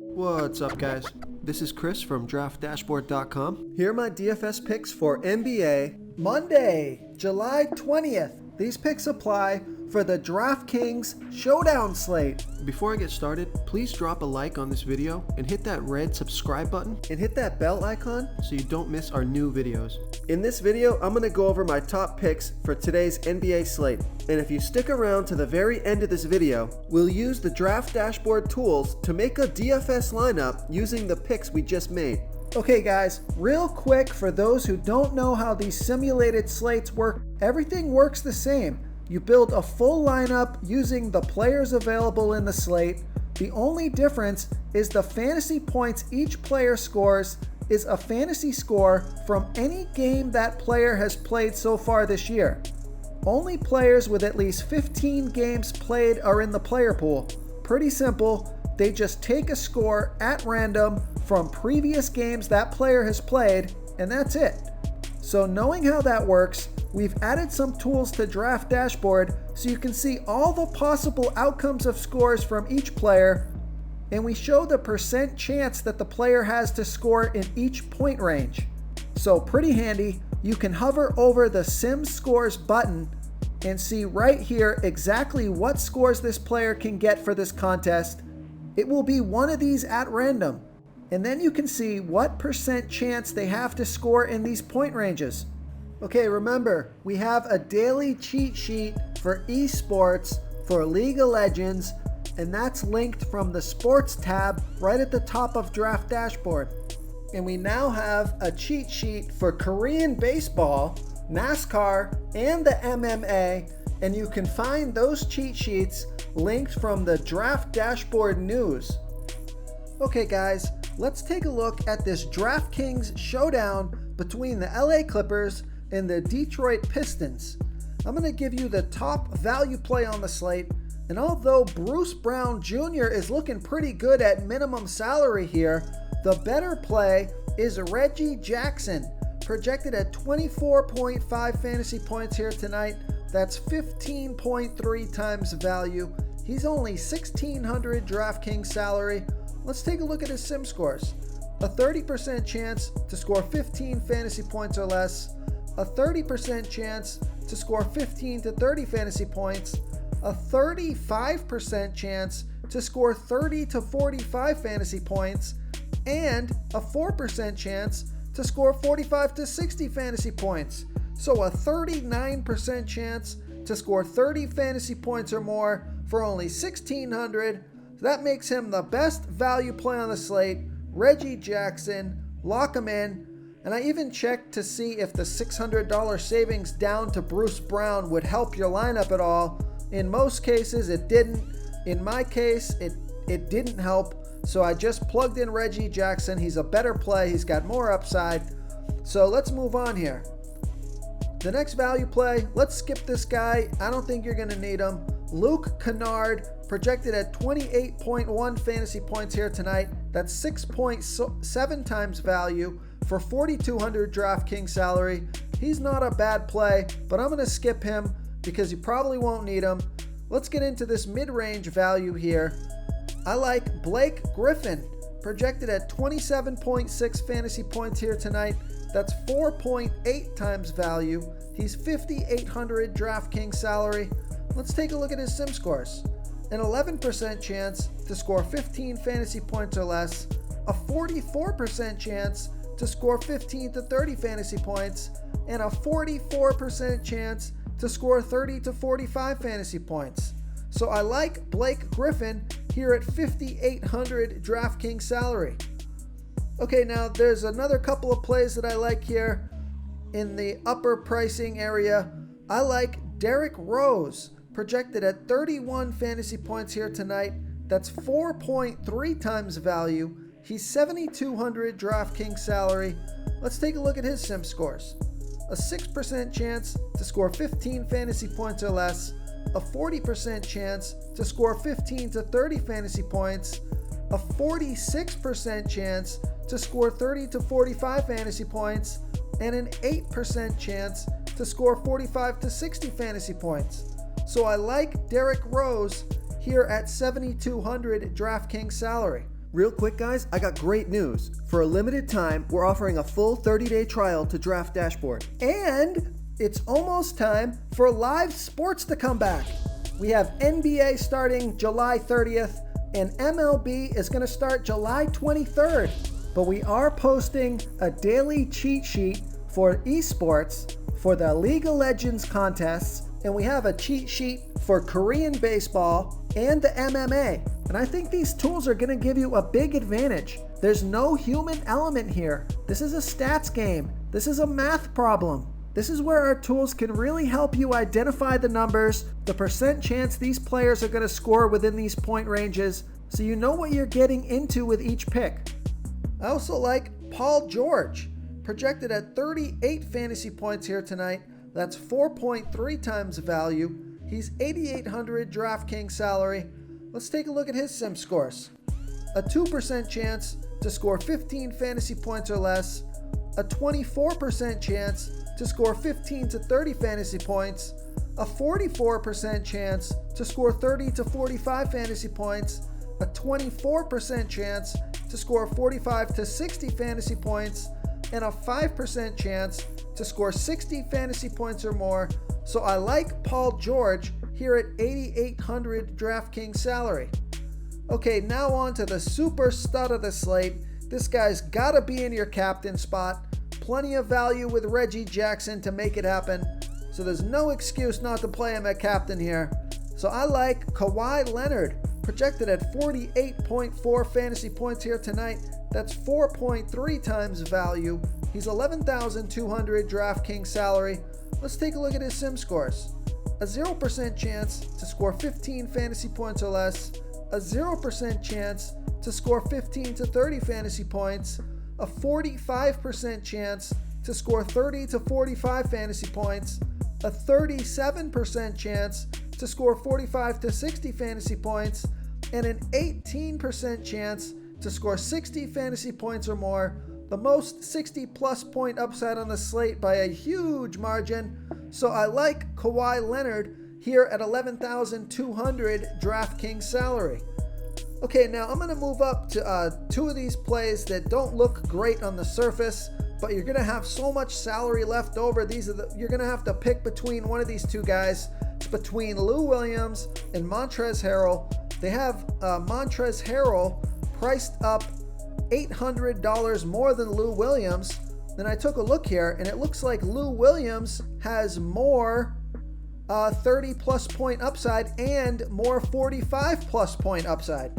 What's up, guys? This is Chris from DraftDashboard.com. Here are my DFS picks for NBA Monday, July 20th. These picks apply for the DraftKings Showdown slate. Before I get started, please drop a like on this video and hit that red subscribe button and hit that bell icon so you don't miss our new videos. In this video, I'm going to go over my top picks for today's NBA slate. And if you stick around to the very end of this video, we'll use the Draft Dashboard tools to make a DFS lineup using the picks we just made. Okay guys, real quick for those who don't know how these simulated slates work, everything works the same. You build a full lineup using the players available in the slate. The only difference is the fantasy points each player scores is a fantasy score from any game that player has played so far this year. Only players with at least 15 games played are in the player pool. Pretty simple. They just take a score at random from previous games that player has played, and that's it. So knowing how that works, we've added some tools to Draft Dashboard so you can see all the possible outcomes of scores from each player, and we show the percent chance that the player has to score in each point range. So pretty handy. You can hover over the Sim Scores button and see right here exactly what scores this player can get for this contest. It will be one of these at random, and then you can see what percent chance they have to score in these point ranges. Okay, remember, we have a daily cheat sheet for esports for League of Legends, and that's linked from the Sports tab right at the top of Draft Dashboard. And we now have a cheat sheet for Korean baseball, NASCAR, and the MMA, and you can find those cheat sheets linked from the Draft Dashboard news. Okay guys, let's take a look at this DraftKings showdown between the LA Clippers and the Detroit Pistons. I'm going to give you the top value play on the slate, and although Bruce Brown Jr. is looking pretty good at minimum salary here, the better play is Reggie Jackson, projected at 24.5 fantasy points here tonight. That's 15.3 times value. He's only 1,600 DraftKings salary. Let's take a look at his sim scores. A 30% chance to score 15 fantasy points or less, a 30% chance to score 15 to 30 fantasy points, a 35% chance to score 30 to 45 fantasy points, and a 4% chance to score 45 to 60 fantasy points. So a 39% chance to score 30 fantasy points or more for only 1,600. That makes him the best value play on the slate. Reggie Jackson, lock him in. And I even checked to see if the $600 savings down to Bruce Brown would help your lineup at all. In most cases, it didn't. In my case, it didn't help. So I just plugged in Reggie Jackson. He's a better play. He's got more upside. So let's move on here. The next value play, let's skip this guy. I don't think you're going to need him. Luke Kennard, projected at 28.1 fantasy points here tonight. That's 6.7 times value for 4,200 DraftKings salary. He's not a bad play, but I'm going to skip him because you probably won't need him. Let's get into this mid-range value here. I like Blake Griffin, projected at 27.6 fantasy points here tonight. That's 4.8 times value. He's 5,800 DraftKings salary. Let's take a look at his sim scores. An 11% chance to score 15 fantasy points or less, a 44% chance to score 15 to 30 fantasy points, and a 44% chance to score 30 to 45 fantasy points. So I like Blake Griffin here at 5,800 DraftKings salary. Okay, now there's another couple of plays that I like here in the upper pricing area. I like Derrick Rose, projected at 31 fantasy points here tonight. That's 4.3 times value. He's 7,200 DraftKings salary. Let's take a look at his sim scores. A 6% chance to score 15 fantasy points or less, a 40% chance to score 15 to 30 fantasy points, a 46% chance to score 30 to 45 fantasy points, and an 8% chance to score 45 to 60 fantasy points. So I like Derrick Rose here at 7,200 DraftKings salary. Real quick, guys, I got great news. For a limited time, we're offering a full 30-day trial to Draft Dashboard. And it's almost time for live sports to come back. We have NBA starting July 30th, and MLB is going to start July 23rd. But we are posting a daily cheat sheet for esports for the League of Legends contests, and we have a cheat sheet for Korean baseball and the MMA. And I think these tools are going to give you a big advantage. There's no human element here. This is a stats game. This is a math problem. This is where our tools can really help you identify the numbers, the percent chance these players are going to score within these point ranges, so you know what you're getting into with each pick. I also like Paul George, projected at 38 fantasy points here tonight. That's 4.3 times value. He's 8,800 DraftKings salary. Let's take a look at his sim scores. A 2% chance to score 15 fantasy points or less, a 24% chance to score 15 to 30 fantasy points, a 44% chance to score 30 to 45 fantasy points, a 24% chance to score 45 to 60 fantasy points, and a 5% chance to score 60 fantasy points or more. So I like Paul George here at 8,800 DraftKings salary. Okay, now on to the super stud of the slate. This guy's gotta be in your captain spot. Plenty of value with Reggie Jackson to make it happen. So there's no excuse not to play him at captain here. So I like Kawhi Leonard, projected at 48.4 fantasy points here tonight. That's 4.3 times value. He's 11,200 DraftKings salary. Let's take a look at his sim scores. A 0% chance to score 15 fantasy points or less, a 0% chance to score 15 to 30 fantasy points, a 45% chance to score 30 to 45 fantasy points, a 37% chance to score 45 to 60 fantasy points, and an 18% chance to score 60 fantasy points or more. The most 60 plus point upside on the slate by a huge margin. So I like Kawhi Leonard here at 11,200 DraftKings salary. Okay, now I'm going to move up to two of these plays that don't look great on the surface, but you're going to have so much salary left over. You're going to have to pick between one of these two guys. It's between Lou Williams and Montrezl Harrell. They have Montrezl Harrell priced up $800 more than Lou Williams. Then I took a look here, and it looks like Lou Williams has more 30 plus point upside and more 45 plus point upside.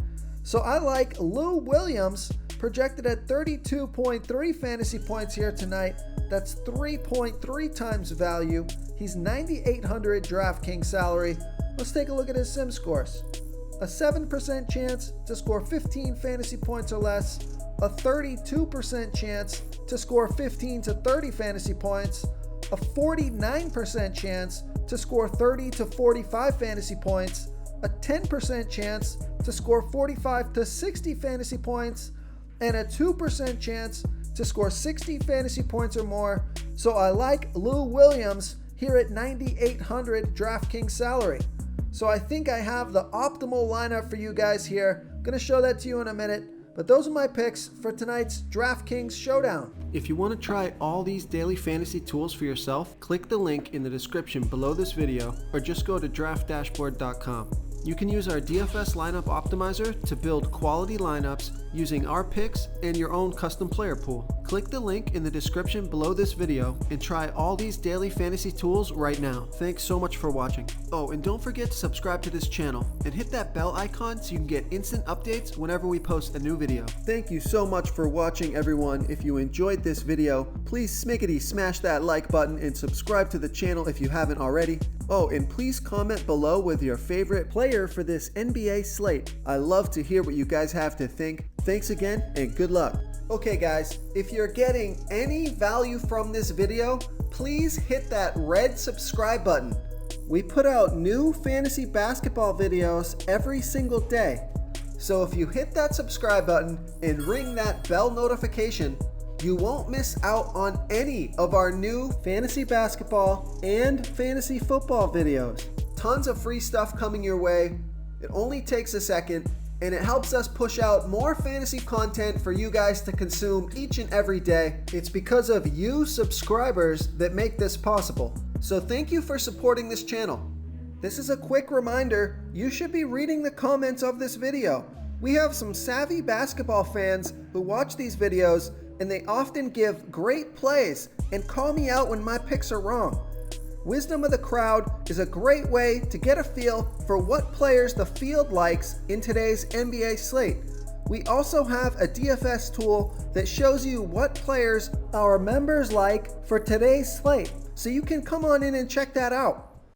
So I like Lou Williams, projected at 32.3 fantasy points here tonight. That's 3.3 times value. He's 9,800 DraftKings salary. Let's take a look at his sim scores. A 7% chance to score 15 fantasy points or less, a 32% chance to score 15 to 30 fantasy points, a 49% chance to score 30 to 45 fantasy points, a 10% chance to score 45 to 60 fantasy points, and a 2% chance to score 60 fantasy points or more. So I like Lou Williams here at 9,800 DraftKings salary. So I think I have the optimal lineup for you guys here. I'm going to show that to you in a minute. But those are my picks for tonight's DraftKings Showdown. If you want to try all these daily fantasy tools for yourself, click the link in the description below this video or just go to draftdashboard.com. You can use our DFS lineup optimizer to build quality lineups using our picks and your own custom player pool. Click the link in the description below this video and try all these daily fantasy tools right now. Thanks so much for watching. Oh, and don't forget to subscribe to this channel and hit that bell icon so you can get instant updates whenever we post a new video. Thank you so much for watching, everyone. If you enjoyed this video, please smickety smash that like button and subscribe to the channel if you haven't already. Oh, and please comment below with your favorite player for this NBA slate. I love to hear what you guys have to think. Thanks again and good luck. Okay guys, if you're getting any value from this video, please hit that red subscribe button. We put out new fantasy basketball videos every single day. So if you hit that subscribe button and ring that bell notification, you won't miss out on any of our new fantasy basketball and fantasy football videos. Tons of free stuff coming your way. It only takes a second. and it helps us push out more fantasy content for you guys to consume each and every day. It's because of you subscribers that make this possible. So thank you for supporting this channel. This is a quick reminder, you should be reading the comments of this video. We have some savvy basketball fans who watch these videos, and they often give great plays and call me out when my picks are wrong. Wisdom of the crowd is a great way to get a feel for what players the field likes in today's NBA slate. We also have a DFS tool that shows you what players our members like for today's slate, so you can come on in and check that out.